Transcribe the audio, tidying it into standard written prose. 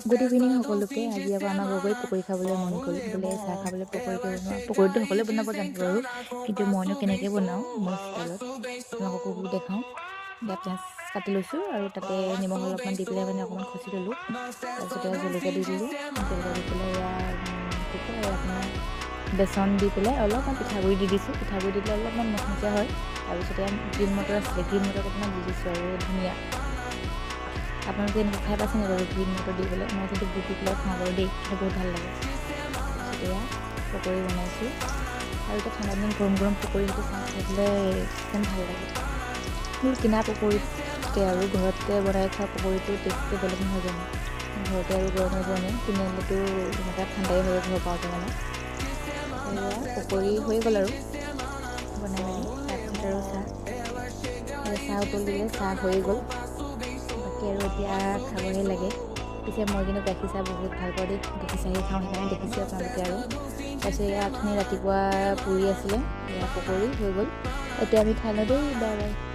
Good evening সকলোকে। আজি আকৌ আমাৰ গগৈ পকৰি খাবলৈ মন গ'ল বোলে, চাহ খাবলৈ পকৰিকে বনোৱা। পকৰিটো সকলোৱে বনাব জানে বাৰু, কিন্তু মইনো কেনেকৈ বনাওঁ মোৰ ষ্টাইলত আপোনালোককো দেখাওঁ। এতিয়া পিঁয়াজ কাটি লৈছোঁ আৰু তাতে নিমখ অলপমান দি পেলাই মানে অকণমান খচি ল'লোঁ। তাৰপিছতে জলকীয়া দি দিলোঁ। জলকীয়া দি পেলাই কি কয় আপোনাৰ বেচন দি পেলাই অলপমান পিঠাগুড়ি দি দিছোঁ। পিঠাগুড়ি দি দিলে অলপমান মচমচীয়া হয়। তাৰপিছতে গ্ৰীণ মটৰ আছিলে, গ্ৰীণ মটৰ অকণমান দি দিছোঁ আৰু ধুনীয়া। আপোনালোকে এনেকৈ খাই পাইছেনে বাৰু গ্ৰীণ মটৰ দি পেলাই? মই কিন্তু বুট দি পেলাই খাওঁ বাৰু দেই, সেইটো বহুত ভাল লাগে। তাৰপিছত এয়া পকৰি বনাইছোঁ আৰু এতিয়া ঠাণ্ডা দিনত গৰম গৰম পকৰি সেইটো খাই পেলাই একদম ভাল লাগে। মোৰ কিনা পকৰিতকৈ আৰু ঘৰতে বনাই খোৱা পকৰিটো টেষ্টটো বেলেগ নহয় জানো? ঘৰতে আৰু গৰমে গৰমে, কিনি আনিলেতো এনেকুৱা ঠাণ্ডাই হৈ ঘৰ পাওঁতে মানে। এয়া পকৰি হৈ গ'ল আৰু বনাই মেলি। তাৰপিছত আৰু চাহ উতলিলে, চাহ হৈয়ে গ'ল। বাকী আৰু এতিয়া খাবহে লাগে। পিছে মই কিন্তু গাখীৰ চাহ বহুত ভাল পাওঁ দেই, গাখীৰ চাহেই খাওঁ, সেইকাৰণে দেখিছে আপোনালোকে আৰু। তাৰপিছত এয়া অথনি ৰাতিপুৱা পুৰি আছিলে, এয়া পকৰি হৈ গ'ল। এতিয়া আমি খাই লওঁ দেই, বাই বাই।